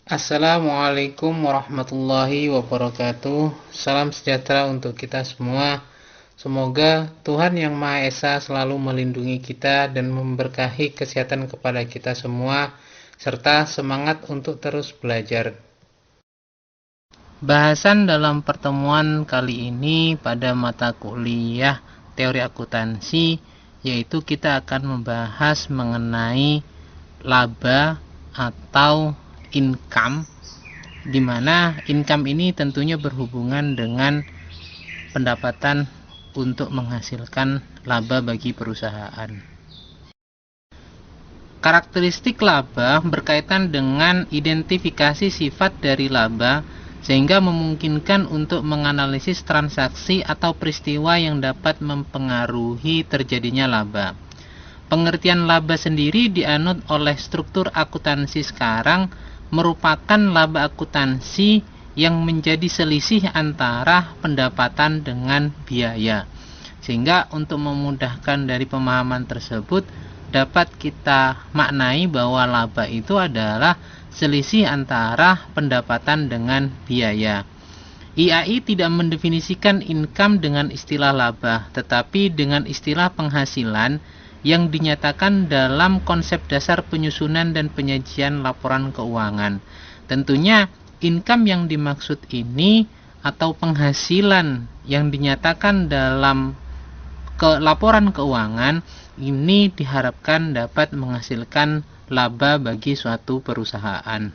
Assalamualaikum warahmatullahi wabarakatuh. Salam sejahtera untuk kita semua. Semoga Tuhan Yang Maha Esa selalu melindungi kita dan memberkahi kesehatan kepada kita semua, serta semangat untuk terus belajar. Bahasan dalam pertemuan kali ini pada mata kuliah teori akuntansi, yaitu kita akan membahas mengenai laba atau income, di mana income ini tentunya berhubungan dengan pendapatan untuk menghasilkan laba bagi perusahaan. Karakteristik laba berkaitan dengan identifikasi sifat dari laba, sehingga memungkinkan untuk menganalisis transaksi atau peristiwa yang dapat mempengaruhi terjadinya laba. Pengertian laba sendiri dianut oleh struktur akuntansi sekarang merupakan laba akuntansi yang menjadi selisih antara pendapatan dengan biaya. Sehingga untuk memudahkan dari pemahaman tersebut, dapat kita maknai bahwa laba itu adalah selisih antara pendapatan dengan biaya. IAI tidak mendefinisikan income dengan istilah laba, tetapi dengan istilah penghasilan yang dinyatakan dalam konsep dasar penyusunan dan penyajian laporan keuangan. Tentunya income yang dimaksud ini atau penghasilan yang dinyatakan dalam laporan keuangan ini diharapkan dapat menghasilkan laba bagi suatu perusahaan.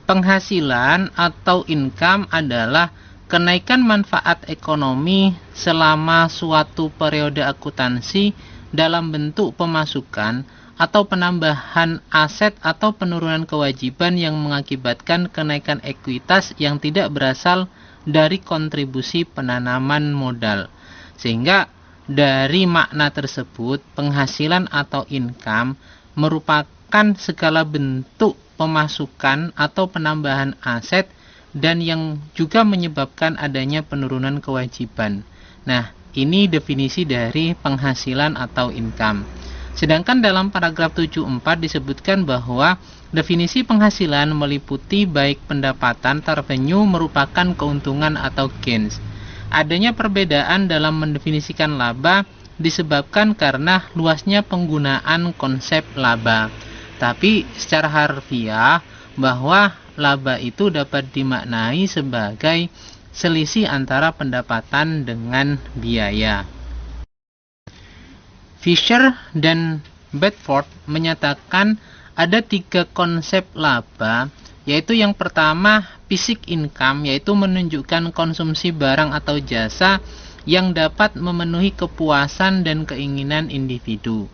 Penghasilan atau income adalah kenaikan manfaat ekonomi selama suatu periode akuntansi dalam bentuk pemasukan atau penambahan aset atau penurunan kewajiban yang mengakibatkan kenaikan ekuitas yang tidak berasal dari kontribusi penanaman modal. Sehingga dari makna tersebut, penghasilan atau income merupakan segala bentuk pemasukan atau penambahan aset dan yang juga menyebabkan adanya penurunan kewajiban. Nah, ini definisi dari penghasilan atau income. Sedangkan dalam paragraf 74 disebutkan bahwa definisi penghasilan meliputi baik pendapatan atau revenue merupakan keuntungan atau gains. Adanya perbedaan dalam mendefinisikan laba disebabkan karena luasnya penggunaan konsep laba. Tapi secara harfiah bahwa laba itu dapat dimaknai sebagai selisih antara pendapatan dengan biaya. Fisher dan Bedford menyatakan ada 3 konsep laba, yaitu yang pertama basic income, yaitu menunjukkan konsumsi barang atau jasa yang dapat memenuhi kepuasan dan keinginan individu.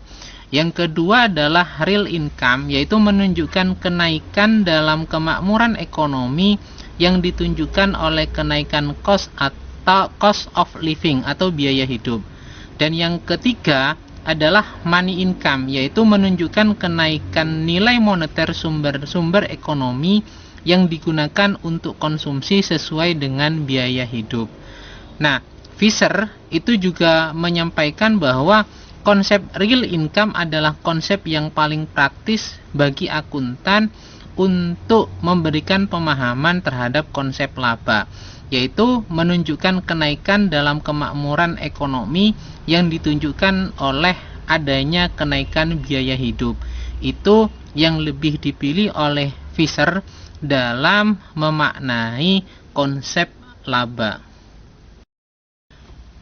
Yang kedua adalah real income, yaitu menunjukkan kenaikan dalam kemakmuran ekonomi yang ditunjukkan oleh kenaikan cost atau cost of living atau biaya hidup. Dan yang ketiga adalah money income, yaitu menunjukkan kenaikan nilai moneter sumber-sumber ekonomi yang digunakan untuk konsumsi sesuai dengan biaya hidup. Nah, Fisher itu juga menyampaikan bahwa konsep real income adalah konsep yang paling praktis bagi akuntan untuk memberikan pemahaman terhadap konsep laba, yaitu menunjukkan kenaikan dalam kemakmuran ekonomi yang ditunjukkan oleh adanya kenaikan biaya hidup. Itu yang lebih dipilih oleh Fisher dalam memaknai konsep laba.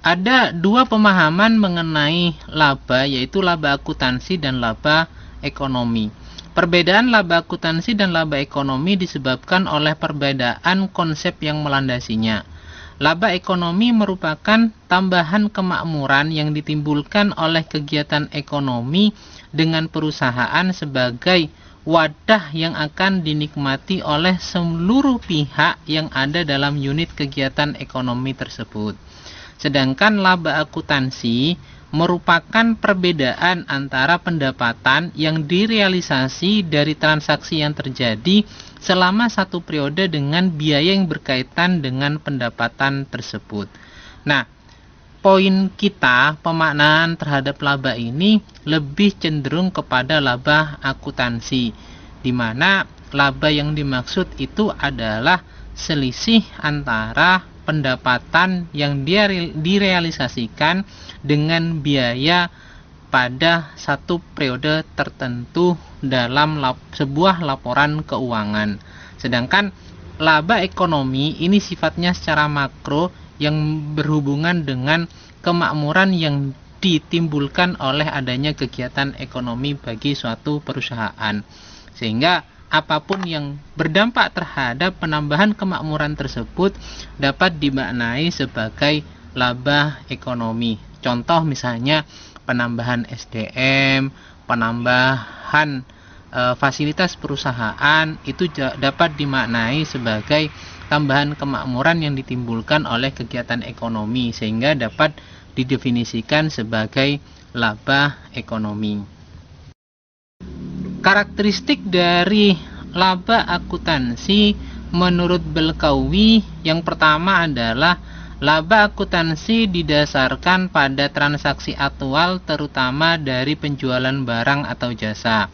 Ada 2 pemahaman mengenai laba, yaitu laba akuntansi dan laba ekonomi. Perbedaan laba akuntansi dan laba ekonomi disebabkan oleh perbedaan konsep yang melandasinya. Laba ekonomi merupakan tambahan kemakmuran yang ditimbulkan oleh kegiatan ekonomi dengan perusahaan sebagai wadah yang akan dinikmati oleh seluruh pihak yang ada dalam unit kegiatan ekonomi tersebut. Sedangkan laba akuntansi merupakan perbedaan antara pendapatan yang direalisasi dari transaksi yang terjadi selama satu periode dengan biaya yang berkaitan dengan pendapatan tersebut. Nah, poin kita pemaknaan terhadap laba ini lebih cenderung kepada laba akuntansi, di mana laba yang dimaksud itu adalah selisih antara pendapatan yang direalisasikan dengan biaya pada satu periode tertentu dalam sebuah laporan keuangan. Sedangkan laba ekonomi ini sifatnya secara makro yang berhubungan dengan kemakmuran yang ditimbulkan oleh adanya kegiatan ekonomi bagi suatu perusahaan. Sehingga apapun yang berdampak terhadap penambahan kemakmuran tersebut dapat dimaknai sebagai laba ekonomi. Contoh misalnya penambahan SDM, penambahan fasilitas perusahaan itu dapat dimaknai sebagai tambahan kemakmuran yang ditimbulkan oleh kegiatan ekonomi sehingga dapat didefinisikan sebagai laba ekonomi. Karakteristik dari laba akuntansi menurut Belkawi yang pertama adalah laba akuntansi didasarkan pada transaksi aktual terutama dari penjualan barang atau jasa.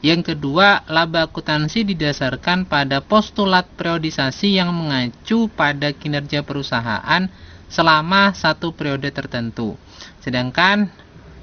Yang kedua, laba akuntansi didasarkan pada postulat periodisasi yang mengacu pada kinerja perusahaan selama satu periode tertentu. Sedangkan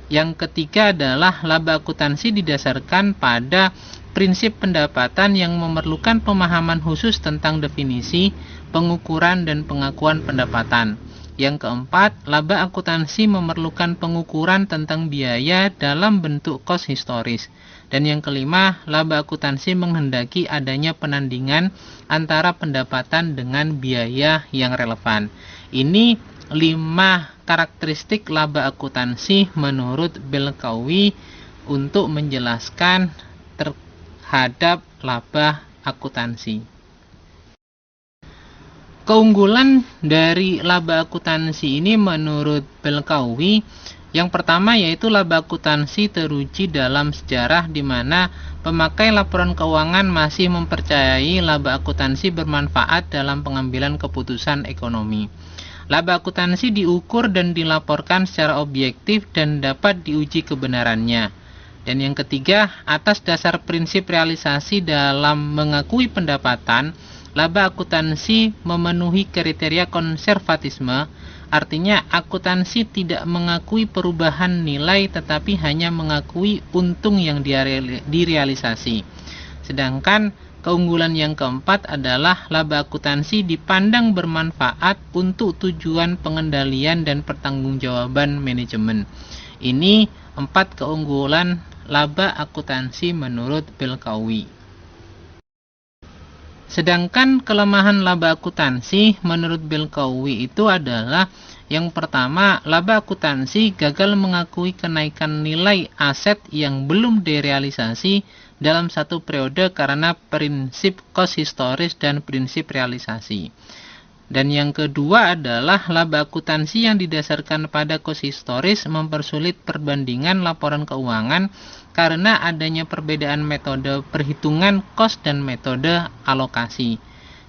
yang ketiga adalah laba akuntansi didasarkan pada prinsip pendapatan yang memerlukan pemahaman khusus tentang definisi, pengukuran, dan pengakuan pendapatan. Yang keempat, laba akuntansi memerlukan pengukuran tentang biaya dalam bentuk kos historis. Dan yang kelima, laba akuntansi menghendaki adanya penandingan antara pendapatan dengan biaya yang relevan. Ini 5 karakteristik laba akuntansi menurut Belkawi untuk menjelaskan terhadap laba akuntansi. Keunggulan dari laba akuntansi ini menurut Belkawi yang pertama yaitu laba akuntansi teruji dalam sejarah di mana pemakai laporan keuangan masih mempercayai laba akuntansi bermanfaat dalam pengambilan keputusan ekonomi. Laba akuntansi diukur dan dilaporkan secara objektif dan dapat diuji kebenarannya. Dan yang ketiga, atas dasar prinsip realisasi dalam mengakui pendapatan, laba akuntansi memenuhi kriteria konservatisme, artinya akuntansi tidak mengakui perubahan nilai tetapi hanya mengakui untung yang direalisasi. Sedangkan keunggulan yang keempat adalah laba akuntansi dipandang bermanfaat untuk tujuan pengendalian dan pertanggungjawaban manajemen. Ini 4 keunggulan laba akuntansi menurut Belkawi. Sedangkan kelemahan laba akuntansi menurut Belkawi itu adalah yang pertama, laba akuntansi gagal mengakui kenaikan nilai aset yang belum direalisasi dalam satu periode karena prinsip kos historis dan prinsip realisasi. Dan yang kedua adalah laba akuntansi yang didasarkan pada kos historis mempersulit perbandingan laporan keuangan karena adanya perbedaan metode perhitungan kos dan metode alokasi.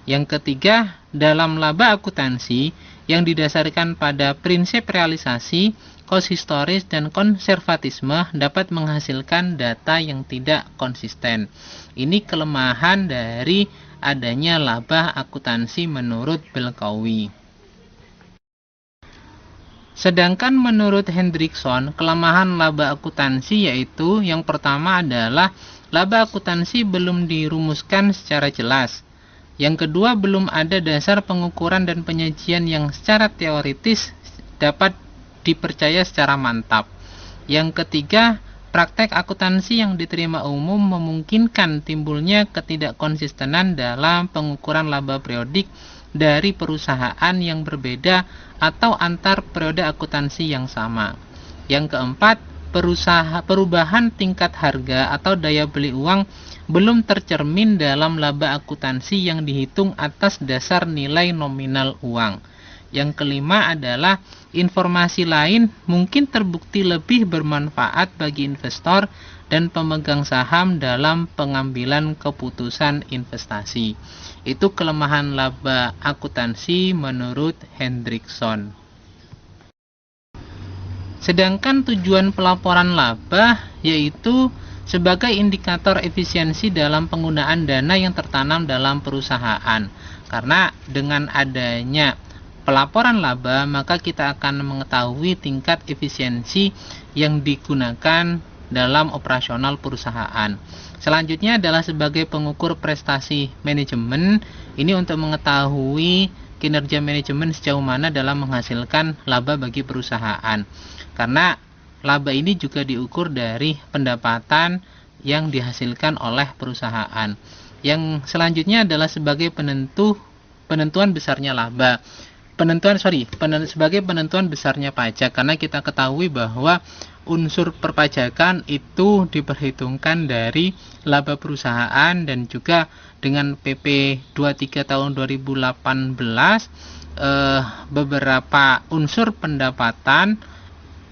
Yang ketiga, dalam laba akuntansi yang didasarkan pada prinsip realisasi, kos historis dan konservatisme dapat menghasilkan data yang tidak konsisten. Ini kelemahan dari adanya laba akuntansi menurut Belkawi. Sedangkan menurut Hendrikson, kelemahan laba akuntansi yaitu yang pertama adalah laba akuntansi belum dirumuskan secara jelas. Yang kedua, belum ada dasar pengukuran dan penyajian yang secara teoritis dapat dipercaya secara mantap. Yang ketiga, praktek akuntansi yang diterima umum memungkinkan timbulnya ketidakkonsistenan dalam pengukuran laba periodik dari perusahaan yang berbeda atau antar periode akuntansi yang sama. Yang keempat, perubahan tingkat harga atau daya beli uang belum tercermin dalam laba akuntansi yang dihitung atas dasar nilai nominal uang. Yang kelima adalah informasi lain mungkin terbukti lebih bermanfaat bagi investor dan pemegang saham dalam pengambilan keputusan investasi. Itu kelemahan laba akuntansi menurut Hendrikson. Sedangkan tujuan pelaporan laba yaitu sebagai indikator efisiensi dalam penggunaan dana yang tertanam dalam perusahaan. Karena dengan adanya pelaporan laba, maka kita akan mengetahui tingkat efisiensi yang digunakan dalam operasional perusahaan. Selanjutnya adalah sebagai pengukur prestasi manajemen. Ini untuk mengetahui kinerja manajemen sejauh mana dalam menghasilkan laba bagi perusahaan. Karena laba ini juga diukur dari pendapatan yang dihasilkan oleh perusahaan. Yang selanjutnya adalah sebagai penentuan besarnya laba. Sebagai penentuan besarnya pajak, karena kita ketahui bahwa unsur perpajakan itu diperhitungkan dari laba perusahaan, dan juga dengan PP 23 tahun 2018 beberapa unsur pendapatan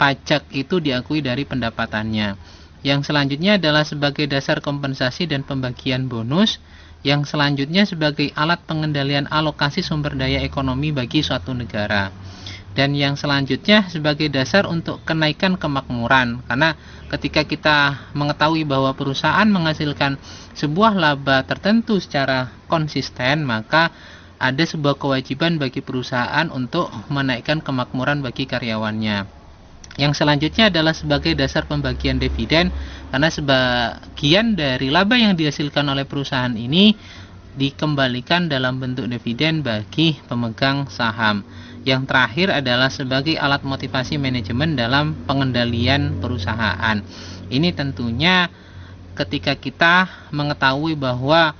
pajak itu diakui dari pendapatannya. Yang selanjutnya adalah sebagai dasar kompensasi dan pembagian bonus. Yang selanjutnya sebagai alat pengendalian alokasi sumber daya ekonomi bagi suatu negara. Dan yang selanjutnya sebagai dasar untuk kenaikan kemakmuran. Karena ketika kita mengetahui bahwa perusahaan menghasilkan sebuah laba tertentu secara konsisten, maka ada sebuah kewajiban bagi perusahaan untuk menaikkan kemakmuran bagi karyawannya. Yang selanjutnya adalah sebagai dasar pembagian dividen, karena sebagian dari laba yang dihasilkan oleh perusahaan ini dikembalikan dalam bentuk dividen bagi pemegang saham. Yang terakhir adalah sebagai alat motivasi manajemen dalam pengendalian perusahaan. Ini tentunya ketika kita mengetahui bahwa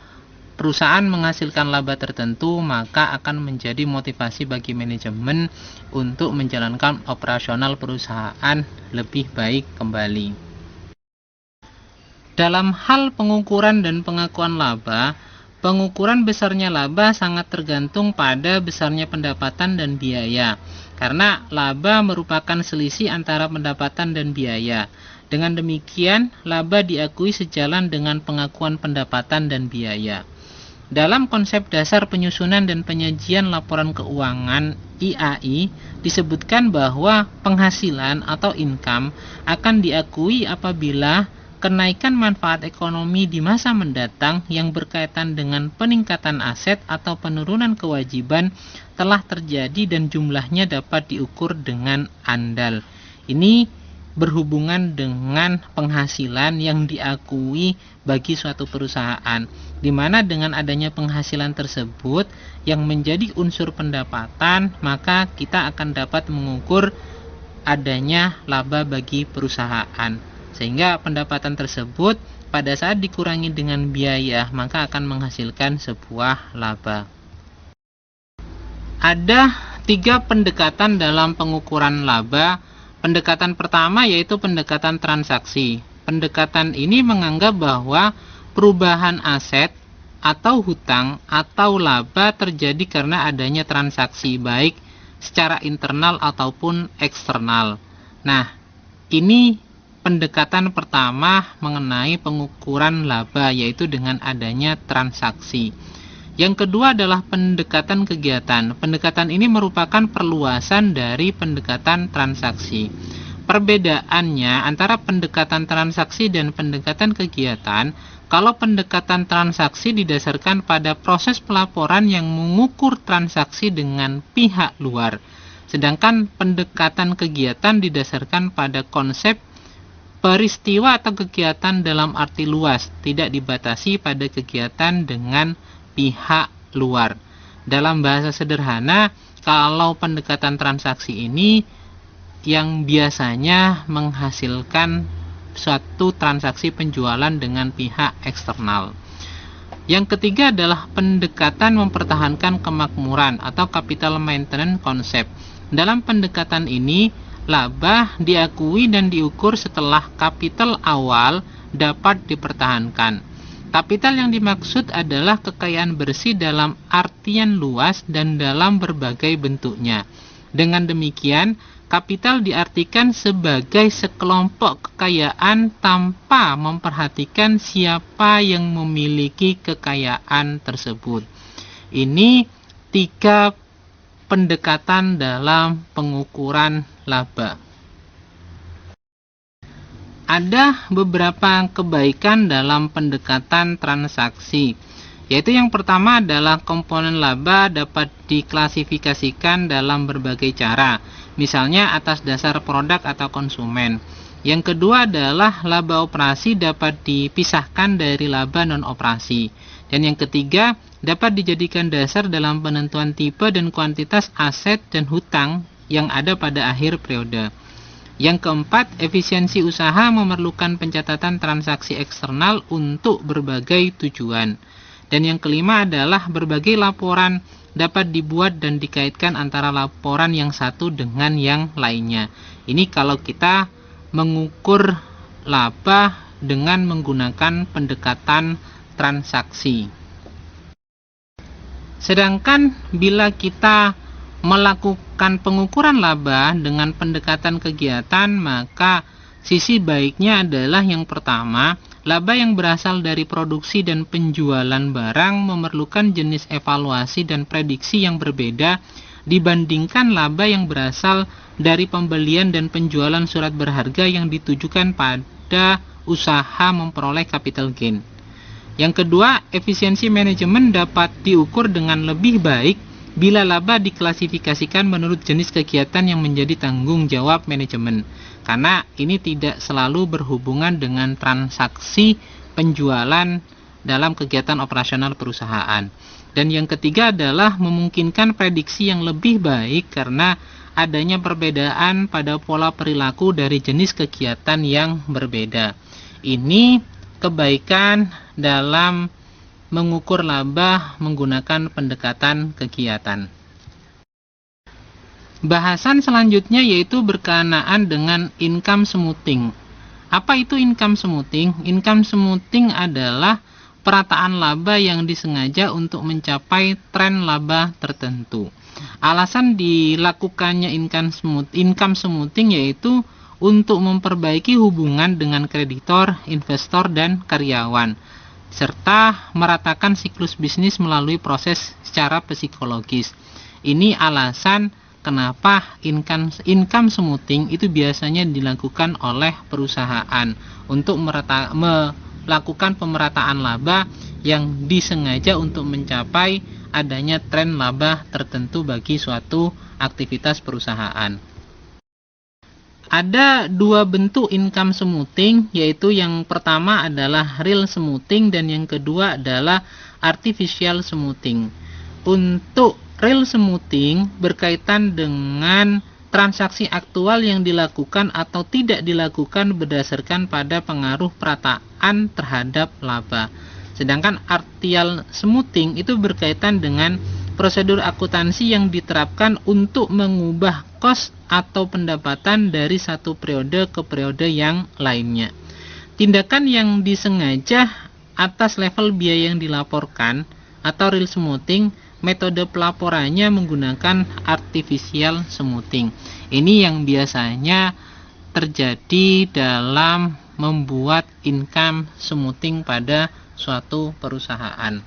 perusahaan menghasilkan laba tertentu, maka akan menjadi motivasi bagi manajemen untuk menjalankan operasional perusahaan lebih baik kembali. Dalam hal pengukuran dan pengakuan laba, pengukuran besarnya laba sangat tergantung pada besarnya pendapatan dan biaya. Karena laba merupakan selisih antara pendapatan dan biaya. Dengan demikian, laba diakui sejalan dengan pengakuan pendapatan dan biaya. Dalam konsep dasar penyusunan dan penyajian laporan keuangan IAI, disebutkan bahwa penghasilan atau income akan diakui apabila kenaikan manfaat ekonomi di masa mendatang yang berkaitan dengan peningkatan aset atau penurunan kewajiban telah terjadi dan jumlahnya dapat diukur dengan andal. Ini berhubungan dengan penghasilan yang diakui bagi suatu perusahaan, di mana dengan adanya penghasilan tersebut yang menjadi unsur pendapatan, maka kita akan dapat mengukur adanya laba bagi perusahaan. Sehingga pendapatan tersebut pada saat dikurangi dengan biaya, maka akan menghasilkan sebuah laba. Ada 3 pendekatan dalam pengukuran laba. Pendekatan pertama yaitu pendekatan transaksi. Pendekatan ini menganggap bahwa perubahan aset atau hutang atau laba terjadi karena adanya transaksi, baik secara internal ataupun eksternal. Nah, ini pendekatan pertama mengenai pengukuran laba, yaitu dengan adanya transaksi. Yang kedua adalah pendekatan kegiatan. Pendekatan ini merupakan perluasan dari pendekatan transaksi. Perbedaannya antara pendekatan transaksi dan pendekatan kegiatan, kalau pendekatan transaksi didasarkan pada proses pelaporan yang mengukur transaksi dengan pihak luar. Sedangkan pendekatan kegiatan didasarkan pada konsep peristiwa atau kegiatan dalam arti luas, tidak dibatasi pada kegiatan dengan pihak luar. Dalam bahasa sederhana, kalau pendekatan transaksi ini yang biasanya menghasilkan suatu transaksi penjualan dengan pihak eksternal. Yang ketiga adalah pendekatan mempertahankan kemakmuran atau capital maintenance concept. Dalam pendekatan ini, laba diakui dan diukur setelah kapital awal dapat dipertahankan. Kapital yang dimaksud adalah kekayaan bersih dalam artian luas dan dalam berbagai bentuknya. Dengan demikian, kapital diartikan sebagai sekelompok kekayaan tanpa memperhatikan siapa yang memiliki kekayaan tersebut. Ini 3 pendekatan dalam pengukuran laba. ada beberapa kebaikan dalam pendekatan transaksi, yaitu yang pertama adalah komponen laba dapat diklasifikasikan dalam berbagai cara, misalnya atas dasar produk atau konsumen. Yang kedua adalah laba operasi dapat dipisahkan dari laba non-operasi. Dan yang ketiga, dapat dijadikan dasar dalam penentuan tipe dan kuantitas aset dan hutang yang ada pada akhir periode. Yang keempat, efisiensi usaha memerlukan pencatatan transaksi eksternal untuk berbagai tujuan. Dan yang kelima adalah berbagai laporan dapat dibuat dan dikaitkan antara laporan yang satu dengan yang lainnya. Ini kalau kita mengukur laba dengan menggunakan pendekatan transaksi. Sedangkan bila kita melakukan pengukuran laba dengan pendekatan kegiatan, maka sisi baiknya adalah yang pertama, laba yang berasal dari produksi dan penjualan barang memerlukan jenis evaluasi dan prediksi yang berbeda dibandingkan laba yang berasal dari pembelian dan penjualan surat berharga yang ditujukan pada usaha memperoleh capital gain. Yang kedua, efisiensi manajemen dapat diukur dengan lebih baik bila laba diklasifikasikan menurut jenis kegiatan yang menjadi tanggung jawab manajemen, karena ini tidak selalu berhubungan dengan transaksi penjualan dalam kegiatan operasional perusahaan. Dan yang ketiga adalah memungkinkan prediksi yang lebih baik karena adanya perbedaan pada pola perilaku dari jenis kegiatan yang berbeda. Ini kebaikan dalam mengukur laba menggunakan pendekatan kegiatan. Bahasan selanjutnya yaitu berkenaan dengan income smoothing. Apa itu income smoothing? Income smoothing adalah perataan laba yang disengaja untuk mencapai tren laba tertentu. Alasan dilakukannya income smoothing yaitu untuk memperbaiki hubungan dengan kreditor, investor, dan karyawan, serta meratakan siklus bisnis melalui proses secara psikologis. Ini alasan kenapa income smoothing itu biasanya dilakukan oleh perusahaan untuk melakukan pemerataan laba yang disengaja untuk mencapai adanya tren laba tertentu bagi suatu aktivitas perusahaan. Ada dua bentuk income smoothing, yaitu yang pertama adalah real smoothing dan yang kedua adalah artificial smoothing. Untuk real smoothing berkaitan dengan transaksi aktual yang dilakukan atau tidak dilakukan berdasarkan pada pengaruh perataan terhadap laba. Sedangkan artificial smoothing itu berkaitan dengan prosedur akuntansi yang diterapkan untuk mengubah kos atau pendapatan dari satu periode ke periode yang lainnya. Tindakan yang disengaja atas level biaya yang dilaporkan atau real smoothing, metode pelaporannya menggunakan artificial smoothing. Ini yang biasanya terjadi dalam membuat income smoothing pada suatu perusahaan.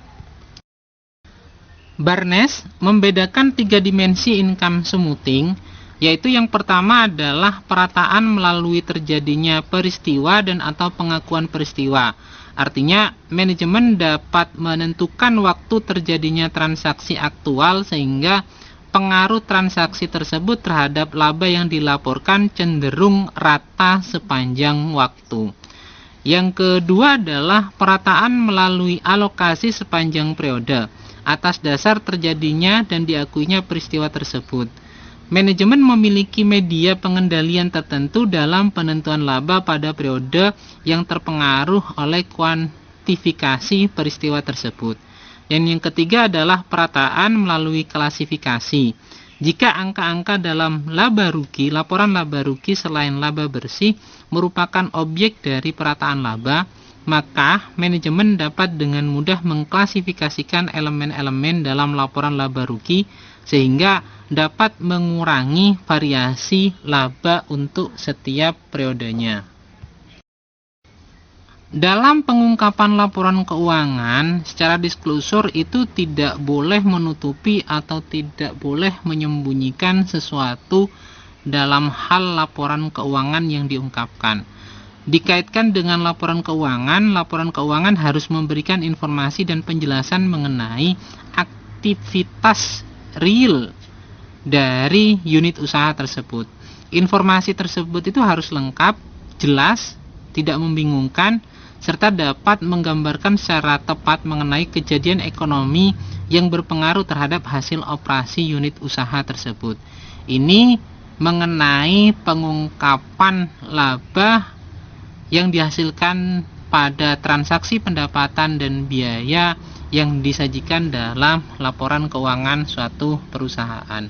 Barnes membedakan tiga dimensi income smoothing, yaitu yang pertama adalah perataan melalui terjadinya peristiwa dan atau pengakuan peristiwa. Artinya, manajemen dapat menentukan waktu terjadinya transaksi aktual sehingga pengaruh transaksi tersebut terhadap laba yang dilaporkan cenderung rata sepanjang waktu. Yang kedua adalah perataan melalui alokasi sepanjang periode atas dasar terjadinya dan diakuinya peristiwa tersebut. Manajemen memiliki media pengendalian tertentu dalam penentuan laba pada periode yang terpengaruh oleh kuantifikasi peristiwa tersebut. Dan yang ketiga adalah perataan melalui klasifikasi. Jika angka-angka dalam laba rugi, laporan laba rugi selain laba bersih merupakan objek dari perataan laba, maka manajemen dapat dengan mudah mengklasifikasikan elemen-elemen dalam laporan laba rugi sehingga dapat mengurangi variasi laba untuk setiap periodenya. Dalam pengungkapan laporan keuangan, secara disclosure itu tidak boleh menutupi atau tidak boleh menyembunyikan sesuatu dalam hal laporan keuangan yang diungkapkan. dikaitkan dengan laporan keuangan harus memberikan informasi dan penjelasan mengenai aktivitas real dari unit usaha tersebut. Informasi tersebut itu harus lengkap, jelas, tidak membingungkan, serta dapat menggambarkan secara tepat mengenai kejadian ekonomi yang berpengaruh terhadap hasil operasi unit usaha tersebut. Ini mengenai pengungkapan laba yang dihasilkan pada transaksi pendapatan dan biaya yang disajikan dalam laporan keuangan suatu perusahaan.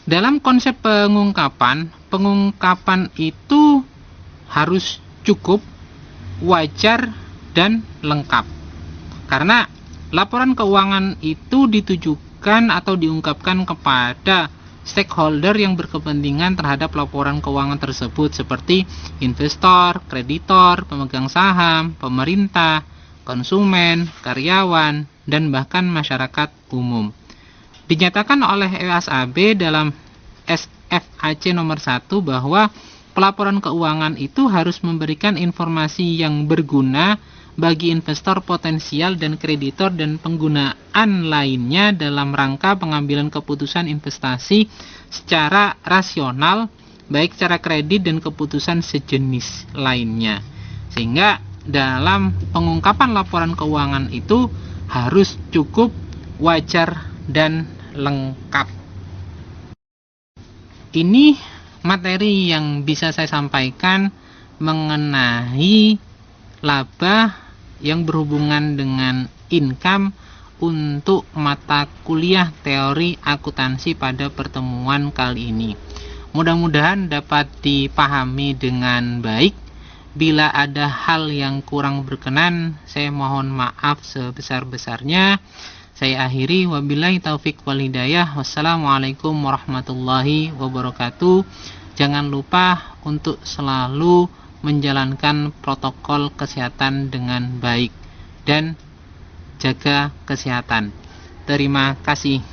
Dalam konsep pengungkapan itu harus cukup, wajar, dan lengkap. Karena laporan keuangan itu ditujukan atau diungkapkan kepada stakeholder yang berkepentingan terhadap laporan keuangan tersebut, seperti investor, kreditor, pemegang saham, pemerintah, konsumen, karyawan, dan bahkan masyarakat umum. Dinyatakan oleh EASAB dalam SFAC nomor 1 bahwa pelaporan keuangan itu harus memberikan informasi yang berguna bagi investor potensial dan kreditor dan penggunaan lainnya dalam rangka pengambilan keputusan investasi secara rasional, baik secara kredit dan keputusan sejenis lainnya. Sehingga dalam pengungkapan laporan keuangan itu harus cukup, wajar, dan lengkap. Ini materi yang bisa saya sampaikan mengenai laba yang berhubungan dengan income untuk mata kuliah teori akuntansi pada pertemuan kali ini. Mudah-mudahan dapat dipahami dengan baik. Bila ada hal yang kurang berkenan, saya mohon maaf sebesar-besarnya. Saya akhiri, wabillahi taufik wal hidayah. Wassalamualaikum warahmatullahi wabarakatuh. Jangan lupa untuk selalu menjalankan protokol kesehatan dengan baik dan jaga kesehatan. Terima kasih.